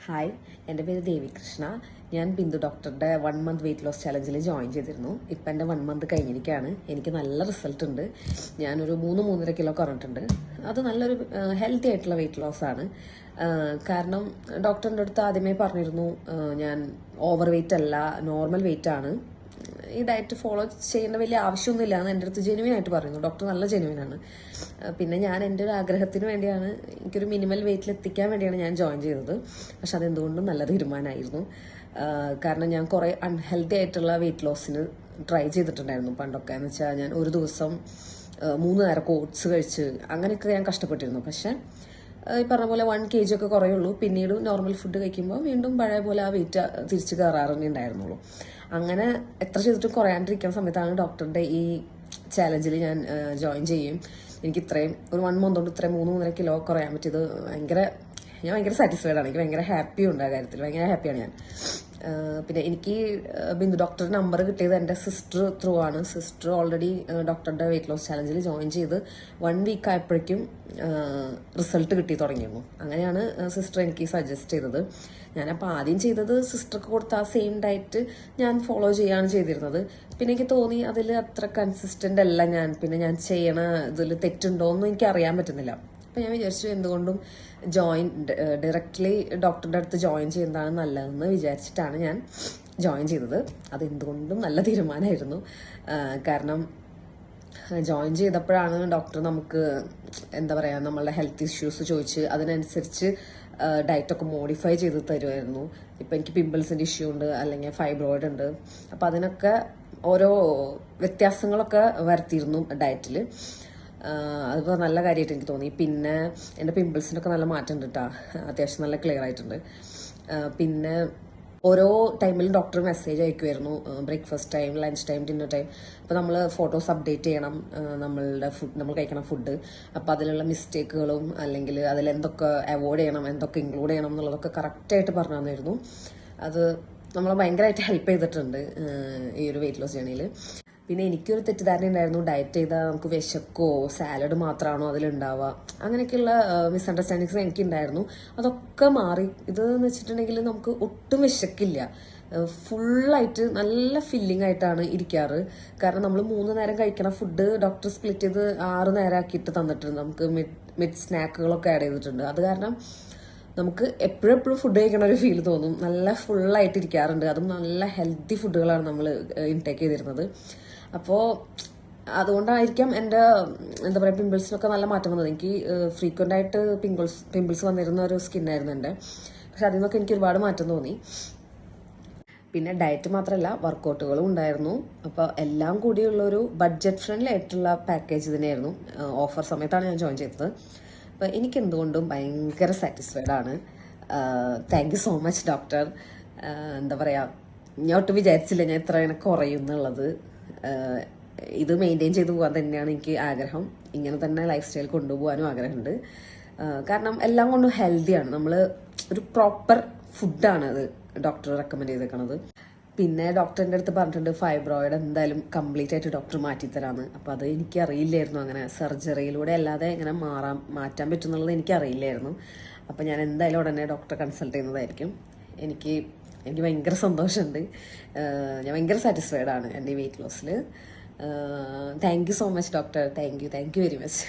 Hi, എൻ്റെ പേര് ദേവികൃഷ്ണ. ഞാൻ ബിന്ദു ഡോക്ടറുടെ 1 മന്ത് വെയിറ്റ് ലോസ് ചലഞ്ചിൽ ജോയിൻ ചെയ്തിരുന്നു. ഇപ്പം എൻ്റെ 1 മന്ത് കഴിഞ്ഞിരിക്കുകയാണ്. എനിക്ക് നല്ല റിസൾട്ട് ഉണ്ട്. ഞാനൊരു 3-3.5 കിലോ കുറഞ്ഞിട്ടുണ്ട്. അത് നല്ലൊരു ഹെൽത്തി ആയിട്ടുള്ള വെയിറ്റ് ലോസ് ആണ്. കാരണം ഡോക്ടറിൻ്റെ അടുത്ത് ആദ്യമേ പറഞ്ഞിരുന്നു, ഞാൻ ഓവർ വെയിറ്റ് അല്ല, നോർമൽ വെയിറ്റ് ആണ്, ഈ ഡയറ്റ് ഫോളോ ചെയ്യേണ്ട വലിയ ആവശ്യമൊന്നുമില്ല എന്ന് എൻ്റെ അടുത്ത് ജെനുവിൻ ആയിട്ട് പറയുന്നു. ഡോക്ടർ നല്ല ജെനുവിനാണ്. പിന്നെ ഞാൻ എൻ്റെ ഒരു ആഗ്രഹത്തിന് വേണ്ടിയാണ്, എനിക്കൊരു മിനിമൽ വെയിറ്റിൽ എത്തിക്കാൻ വേണ്ടിയാണ് ഞാൻ ജോയിൻ ചെയ്തത്. പക്ഷെ അതെന്തുകൊണ്ടും നല്ല തീരുമാനമായിരുന്നു. കാരണം ഞാൻ കുറേ അൺഹെൽത്തി ആയിട്ടുള്ള വെയിറ്റ് ലോസിന് ട്രൈ ചെയ്തിട്ടുണ്ടായിരുന്നു പണ്ടൊക്കെ. എന്ന് വെച്ചാൽ ഞാൻ ഒരു ദിവസം 3 നേരം ഓട്സ് കഴിച്ച് അങ്ങനെയൊക്കെ ഞാൻ കഷ്ടപ്പെട്ടിരുന്നു. പക്ഷെ ഈ പറഞ്ഞ പോലെ 1 kg ഒക്കെ കുറയുള്ളൂ. പിന്നീട് നോർമൽ ഫുഡ് കഴിക്കുമ്പോൾ വീണ്ടും പഴയ പോലെ ആ വെയിറ്റ് തിരിച്ച് കയറാറേ ഉണ്ടായിരുന്നുള്ളൂ. അങ്ങനെ എത്ര ചെയ്തിട്ടും കുറയാണ്ടിരിക്കുന്ന സമയത്താണ് ഡോക്ടറുടെ ഈ ചാലഞ്ചിൽ ഞാൻ ജോയിൻ ചെയ്യും. എനിക്ക് ഇത്രയും ഒരു 1 മന്ത് കൊണ്ട് ഇത്രയും 3-3.5 കിലോ കുറയാൻ പറ്റിയത് ഞാൻ ഭയങ്കര സാറ്റിസ്ഫൈഡ് ആണ്. എനിക്ക് ഭയങ്കര ഹാപ്പി ഉണ്ട് ആ കാര്യത്തിൽ. ഭയങ്കര ഹാപ്പിയാണ് ഞാൻ. പിന്നെ എനിക്ക് ബിന്ദു ഡോക്ടറുടെ നമ്പർ കിട്ടിയത് എൻ്റെ സിസ്റ്റർ ത്രൂ ആണ്. സിസ്റ്റർ ഓൾറെഡി ഡോക്ടറുടെ വെയിറ്റ് ലോസ് ചാലഞ്ചിൽ ജോയിൻ ചെയ്ത് 1 വീക്ക് ആയപ്പോഴേക്കും റിസൾട്ട് കിട്ടി തുടങ്ങിയിരുന്നു. അങ്ങനെയാണ് സിസ്റ്റർ എനിക്ക് സജസ്റ്റ് ചെയ്തത്. ഞാനപ്പോൾ ആദ്യം ചെയ്തത് സിസ്റ്റർക്ക് കൊടുത്ത ആ സെയിം ഡയറ്റ് ഞാൻ ഫോളോ ചെയ്യുകയാണ് ചെയ്തിരുന്നത്. പിന്നെ എനിക്ക് തോന്നി അതിൽ അത്ര കൺസിസ്റ്റൻ്റ് അല്ല ഞാൻ. പിന്നെ ഞാൻ ചെയ്യണ ഇതിൽ തെറ്റുണ്ടോ എന്നും എനിക്ക് അറിയാൻ പറ്റുന്നില്ല. അപ്പം ഞാൻ വിചാരിച്ചു എന്തുകൊണ്ടും ഡയറക്റ്റ്ലി ഡോക്ടറുടെ അടുത്ത് ജോയിൻ ചെയ്യുന്നതാണ് നല്ലതെന്ന് വിചാരിച്ചിട്ടാണ് ഞാൻ ജോയിൻ ചെയ്തത്. അതെന്തുകൊണ്ടും നല്ല തീരുമാനമായിരുന്നു. കാരണം ജോയിൻ ചെയ്തപ്പോഴാണ് ഡോക്ടർ നമുക്ക് എന്താ പറയുക, നമ്മളുടെ ഹെൽത്ത് ഇഷ്യൂസ് ചോദിച്ച് അതിനനുസരിച്ച് ഡയറ്റൊക്കെ മോഡിഫൈ ചെയ്ത് തരുമായിരുന്നു. ഇപ്പം എനിക്ക് പിമ്പിൾസിൻ്റെ ഇഷ്യൂ ഉണ്ട്, അല്ലെങ്കിൽ ഫൈബ്രോയിഡ് ഉണ്ട്. അപ്പം അതിനൊക്കെ ഓരോ വ്യത്യാസങ്ങളൊക്കെ വരുത്തിയിരുന്നു ഡയറ്റിൽ. അതിപ്പോൾ നല്ല കാര്യമായിട്ട് എനിക്ക് തോന്നി. പിന്നെ എൻ്റെ പിമ്പിൾസിനൊക്കെ നല്ല മാറ്റം ഉണ്ട് കേട്ടോ. അത്യാവശ്യം നല്ല ക്ലിയർ ആയിട്ടുണ്ട്. പിന്നെ ഓരോ ടൈമിലും ഡോക്ടർ മെസ്സേജ് അയക്കുമായിരുന്നു, breakfast time, lunch time, dinner time. അപ്പോൾ നമ്മൾ ഫോട്ടോസ് അപ്ഡേറ്റ് ചെയ്യണം, നമ്മൾ കഴിക്കണ ഫുഡ്. അപ്പോൾ അതിലുള്ള മിസ്റ്റേക്കുകളും അല്ലെങ്കിൽ അതിലെന്തൊക്കെ അവോയ്ഡ് ചെയ്യണം, എന്തൊക്കെ ഇൻക്ലൂഡ് ചെയ്യണം എന്നുള്ളതൊക്കെ കറക്റ്റായിട്ട് പറഞ്ഞു തന്നിരുന്നു. അത് നമ്മളെ ഭയങ്കരമായിട്ട് ഹെൽപ്പ് ചെയ്തിട്ടുണ്ട് ഈ ഒരു വെയിറ്റ് ലോസ് ജേണിയിൽ. പിന്നെ എനിക്കൊരു തെറ്റിദ്ധാരണ ഉണ്ടായിരുന്നു, ഡയറ്റ് ചെയ്താൽ നമുക്ക് വിശക്കോ, സാലഡ് മാത്രമാണോ അതിലുണ്ടാവുക, അങ്ങനെയൊക്കെയുള്ള മിസ്അണ്ടർസ്റ്റാൻഡിങ്സ് എനിക്കുണ്ടായിരുന്നു. അതൊക്കെ മാറി. ഇതെന്ന് വെച്ചിട്ടുണ്ടെങ്കിൽ നമുക്ക് ഒട്ടും വിശക്കില്ല. ഫുള്ളായിട്ട് നല്ല ഫില്ലിംഗ് ആയിട്ടാണ് ഇരിക്കാറ്. കാരണം നമ്മൾ 3 നേരം കഴിക്കണ ഫുഡ് ഡോക്ടർ സ്പ്ലിറ്റ് ചെയ്ത് 6 നേരം ആക്കിയിട്ട് തന്നിട്ടുണ്ട്. നമുക്ക് മിഡ് സ്നാക്കുകളൊക്കെ ആഡ് ചെയ്തിട്ടുണ്ട്. അത് കാരണം നമുക്ക് എപ്പോഴും ഫുഡ് കഴിക്കണ ഒരു ഫീൽ തോന്നും. നല്ല ഫുള്ളായിട്ട് ഇരിക്കാറുണ്ട്. അതും നല്ല ഹെൽത്തി ഫുഡുകളാണ് നമ്മൾ ഇൻടേക്ക് ചെയ്തിരുന്നത്. അപ്പോൾ അതുകൊണ്ടായിരിക്കാം എൻ്റെ എന്താ പറയുക പിമ്പിൾസിനൊക്കെ നല്ല മാറ്റം വന്നത്. എനിക്ക് ഫ്രീക്വൻ്റ് ആയിട്ട് പിമ്പിൾസ് വന്നിരുന്ന ഒരു സ്കിന്നായിരുന്നു എൻ്റെ. പക്ഷെ അതിൽ നിന്നൊക്കെ എനിക്ക് ഒരുപാട് മാറ്റം തോന്നി. പിന്നെ ഡയറ്റ് മാത്രമല്ല, വർക്കൗട്ടുകളും ഉണ്ടായിരുന്നു. അപ്പോൾ എല്ലാം കൂടിയുള്ളൊരു ബഡ്ജറ്റ് ഫ്രണ്ട്ലി ആയിട്ടുള്ള പാക്കേജ് തന്നെയായിരുന്നു. ഓഫർ സമയത്താണ് ഞാൻ ജോയിൻ ചെയ്തത്. അപ്പോൾ എനിക്കെന്തുകൊണ്ടും ഭയങ്കര സാറ്റിസ്ഫൈഡ് ആണ്. Thank you so much doctor. എന്താ പറയുക, ഞാൻ ഒട്ടും വിചാരിച്ചില്ല ഞാൻ ഇത്ര കുറയും എന്നുള്ളത്. ഇത് മെയിൻറ്റെയിൻ ചെയ്ത് പോകാൻ തന്നെയാണ് എനിക്ക് ആഗ്രഹം. ഇങ്ങനെ തന്നെ ലൈഫ് സ്റ്റൈൽ കൊണ്ടുപോകാനും ആഗ്രഹമുണ്ട്. കാരണം എല്ലാം കൊണ്ടും ഹെൽത്തിയാണ്. നമ്മൾ ഒരു പ്രോപ്പർ ഫുഡാണ് അത് ഡോക്ടർ റെക്കമെൻഡ് ചെയ്തേക്കണത്. പിന്നെ ഡോക്ടറിൻ്റെ അടുത്ത് പറഞ്ഞിട്ടുണ്ട് ഫൈബ്രോയിഡ് എന്തായാലും കംപ്ലീറ്റ് ആയിട്ട് ഡോക്ടർ മാറ്റിത്തരാന്ന്. അപ്പോൾ അത് എനിക്ക് അറിയില്ലായിരുന്നു. അങ്ങനെ സർജറിയിലൂടെ അല്ലാതെ ഇങ്ങനെ മാറ്റാൻ പറ്റുന്നുള്ളത് എനിക്ക് അറിയില്ലായിരുന്നു. അപ്പോൾ ഞാൻ എന്തായാലും ഉടനെ ഡോക്ടറെ കൺസൾട്ട് ചെയ്യുന്നതായിരിക്കും. എനിക്ക് ഭയങ്കര സന്തോഷമുണ്ട്. ഞാൻ ഭയങ്കര സാറ്റിസ്ഫൈഡ് ആണ് എൻ്റെ ഈ വെയിറ്റ് ലോസിൽ. Thank you so much doctor. Thank you very much.